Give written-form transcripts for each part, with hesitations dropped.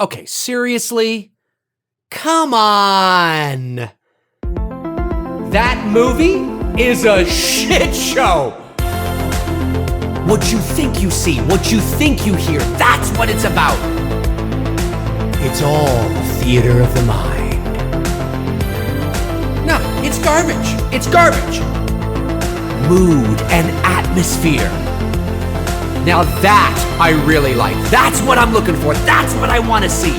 Okay, seriously? Come on! That movie is a shit show! What you think you see, what you think you hear, that's what it's about. It's all theater of the mind. No, it's garbage. It's garbage. Mood and atmosphere. Now that I really like. That's what I'm looking for. That's what I want to see.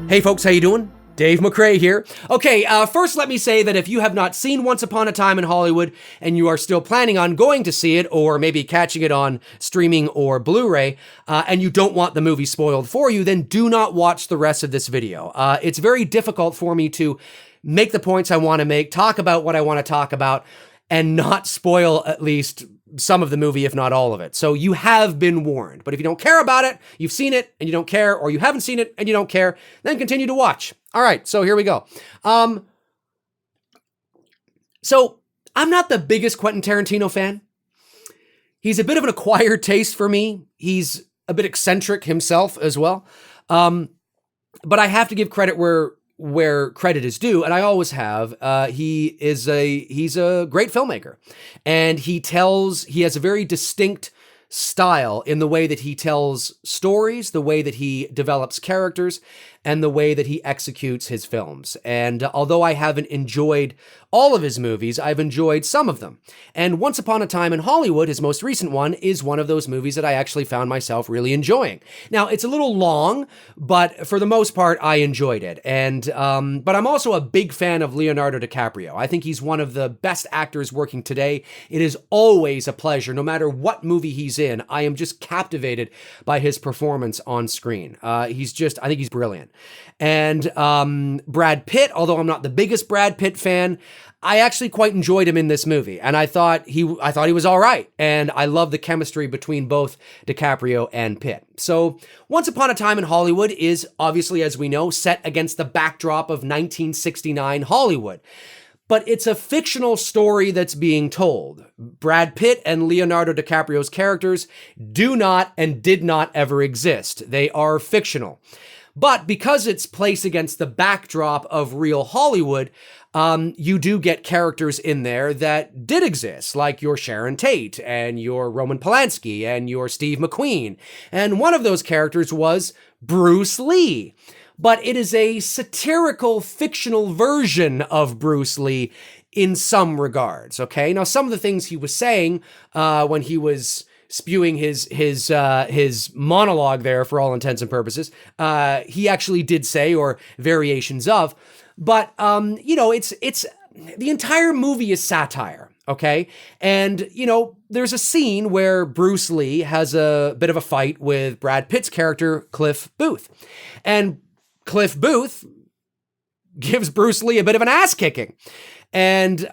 Hey folks, how you doing? Dave McRae here. Okay, first let me say that if you have not seen Once Upon a Time in Hollywood and you are still planning on going to see it or maybe catching it on streaming or Blu-ray and you don't want the movie spoiled for you, then do not watch the rest of this video. It's very difficult for me to make the points I want to make, talk about what I want to talk about, and not spoil at least some of the movie, if not all of it. So you have been warned. But if you don't care about it, you've seen it and you don't care, or you haven't seen it and you don't care, then continue to watch. All right, so here we go. So I'm not the biggest Quentin Tarantino fan. He's a bit of an acquired taste for me. He's a bit eccentric himself as well. But I have to give credit where credit is due, and I always have. He's a great filmmaker, and he has a very distinct style in the way that he tells stories, the way that he develops characters, and the way that he executes his films. And although I haven't enjoyed all of his movies, I've enjoyed some of them. And Once Upon a Time in Hollywood, his most recent one, is one of those movies that I actually found myself really enjoying. Now, it's a little long, but for the most part, I enjoyed it. And but I'm also a big fan of Leonardo DiCaprio. I think he's one of the best actors working today. It is always a pleasure, no matter what movie he's in. I am just captivated by his performance on screen. I think he's brilliant. And Brad Pitt, although I'm not the biggest Brad Pitt fan, I actually quite enjoyed him in this movie, and I thought he was all right, and I love the chemistry between both DiCaprio and Pitt. So, Once Upon a Time in Hollywood is obviously, as we know, set against the backdrop of 1969 Hollywood. But it's a fictional story that's being told. Brad Pitt and Leonardo DiCaprio's characters do not and did not ever exist. They are fictional. But because it's placed against the backdrop of real Hollywood, you do get characters in there that did exist, like your Sharon Tate and your Roman Polanski and your Steve McQueen. And one of those characters was Bruce Lee. But it is a satirical, fictional version of Bruce Lee in some regards, okay? Now, some of the things he was saying when he was spewing his monologue there, for all intents and purposes, he actually did say, or variations of, but it's the entire movie is satire, okay? And there's a scene where Bruce Lee has a bit of a fight with Brad Pitt's character Cliff Booth, and Cliff Booth gives Bruce Lee a bit of an ass kicking, and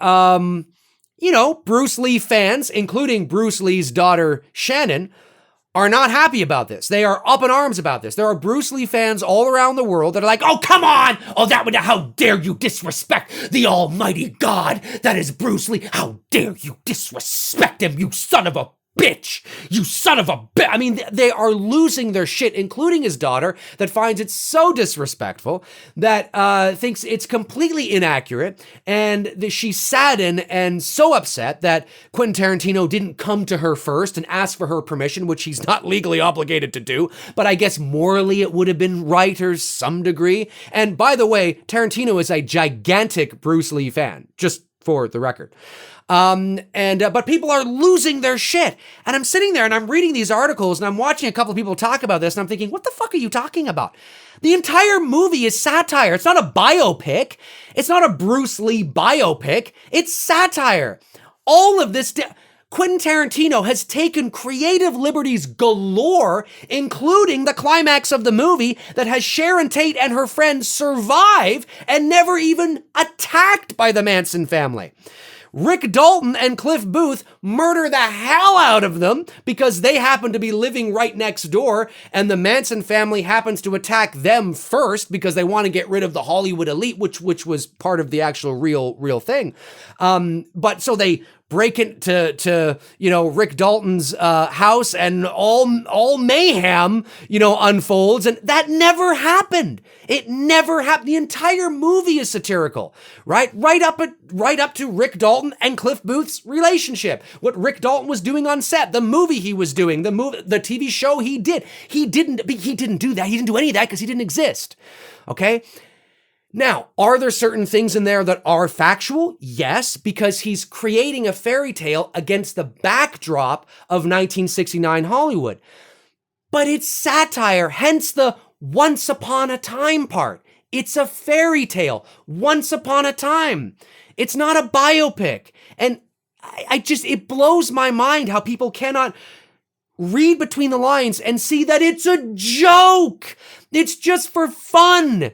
Bruce Lee fans, including Bruce Lee's daughter, Shannon, are not happy about this. They are up in arms about this. There are Bruce Lee fans all around the world that are like, oh, come on! Oh, how dare you disrespect the almighty God that is Bruce Lee? How dare you disrespect him, you son of a bitch! You son of a bitch! I mean, they are losing their shit, including his daughter, that finds it so disrespectful, that thinks it's completely inaccurate, and she's saddened and so upset that Quentin Tarantino didn't come to her first and ask for her permission, which he's not legally obligated to do, but I guess morally it would have been right to some degree. And by the way, Tarantino is a gigantic Bruce Lee fan, just for the record. But people are losing their shit. And I'm sitting there and I'm reading these articles and I'm watching a couple of people talk about this and I'm thinking, what the fuck are you talking about? The entire movie is satire. It's not a biopic. It's not a Bruce Lee biopic. It's satire. All of this, Quentin Tarantino has taken creative liberties galore, including the climax of the movie that has Sharon Tate and her friends survive and never even attacked by the Manson family. Rick Dalton and Cliff Booth murder the hell out of them because they happen to be living right next door, and the Manson family happens to attack them first because they want to get rid of the Hollywood elite, which was part of the actual real thing. But so they break into Rick Dalton's house, and all mayhem unfolds, and that never happened. It never happened. The entire movie is satirical, right? Right up to Rick Dalton and Cliff Booth's relationship. What Rick Dalton was doing on set, the movie he was doing, the TV show he did. He didn't do that. He didn't do any of that because he didn't exist. Okay? Now, are there certain things in there that are factual? Yes, because he's creating a fairy tale against the backdrop of 1969 Hollywood. But it's satire, hence the once upon a time part. It's a fairy tale, once upon a time. It's not a biopic. And it blows my mind how people cannot read between the lines and see that it's a joke. It's just for fun.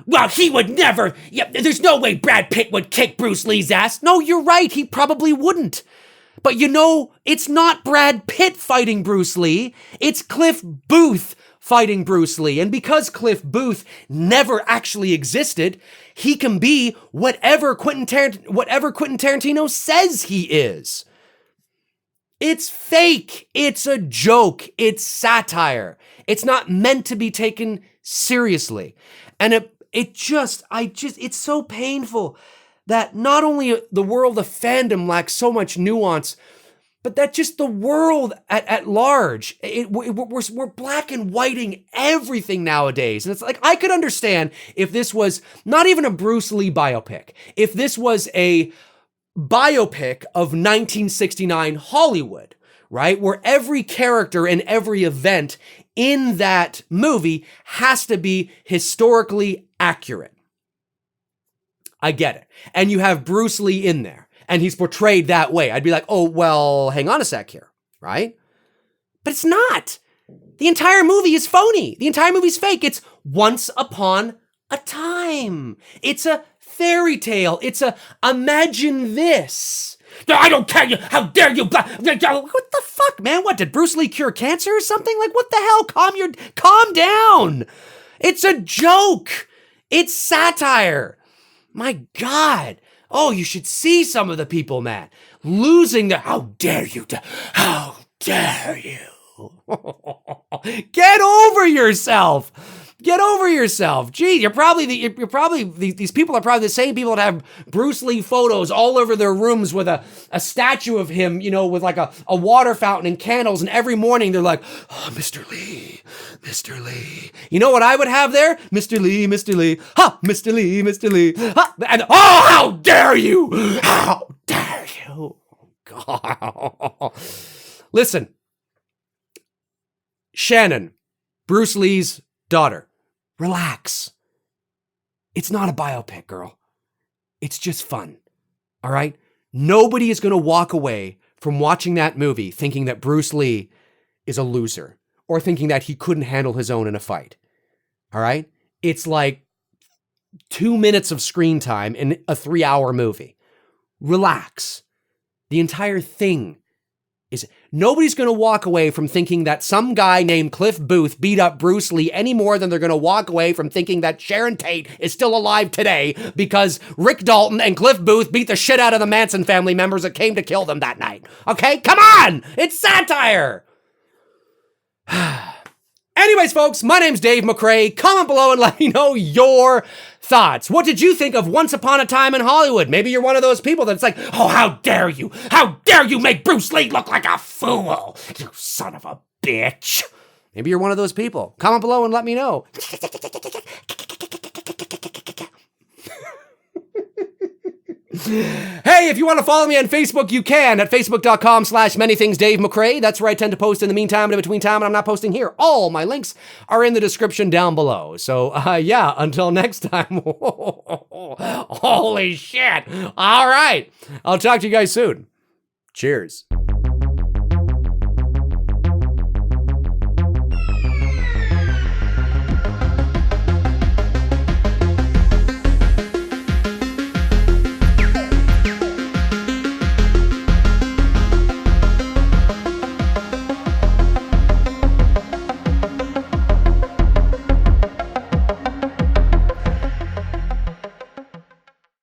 Well, he would never. Yeah, there's no way Brad Pitt would kick Bruce Lee's ass. No, you're right. He probably wouldn't. But it's not Brad Pitt fighting Bruce Lee. It's Cliff Booth fighting Bruce Lee. And because Cliff Booth never actually existed, he can be whatever Quentin Tarantino says he is. It's fake. It's a joke. It's satire. It's not meant to be taken seriously. And it's so painful that not only the world of fandom lacks so much nuance, but that just the world at large, we're black and whiting everything nowadays. And it's like, I could understand if this was not even a Bruce Lee biopic, if this was a biopic of 1969 Hollywood, right? Where every character and every event in that movie has to be historically accurate. I get it. And you have Bruce Lee in there, and he's portrayed that way. I'd be like, oh, well, hang on a sec here, right? But it's not. The entire movie is phony. The entire movie's fake. It's once upon a time. It's a fairy tale. It's imagine this. I don't care you. How dare you? What the fuck, man? What, did Bruce Lee cure cancer or something? Like, what the hell? Calm down. It's a joke. It's satire. My God. Oh, you should see some of the people, man. Losing how dare you? How dare you? Get over yourself. Get over yourself. Gee, these people are probably the same people that have Bruce Lee photos all over their rooms with a statue of him, with like a water fountain and candles. And every morning they're like, oh, Mr. Lee, Mr. Lee. You know what I would have there? Mr. Lee, Mr. Lee. Ha, Mr. Lee, Mr. Lee. Ha, and oh, how dare you? How dare you? God. Listen, Shannon, Bruce Lee's daughter. Relax. It's not a biopic, girl. It's just fun. All right? Nobody is going to walk away from watching that movie thinking that Bruce Lee is a loser or thinking that he couldn't handle his own in a fight. All right? It's like 2 minutes of screen time in a 3-hour movie. Relax. The entire thing is nobody's going to walk away from thinking that some guy named Cliff Booth beat up Bruce Lee any more than they're going to walk away from thinking that Sharon Tate is still alive today because Rick Dalton and Cliff Booth beat the shit out of the Manson family members that came to kill them that night. Okay? Come on! It's satire! Anyways, folks, my name's Dave McRae. Comment below and let me know your thoughts. What did you think of Once Upon a Time in Hollywood? Maybe you're one of those people that's like, oh, how dare you? How dare you make Bruce Lee look like a fool? You son of a bitch. Maybe you're one of those people. Comment below and let me know. Hey, if you want to follow me on Facebook, you can at facebook.com/manythingsdavemccrae. That's where I tend to post in the meantime and in between time, and I'm not posting here. All my links are in the description down below. So, yeah, until next time. Holy shit. All right. I'll talk to you guys soon. Cheers.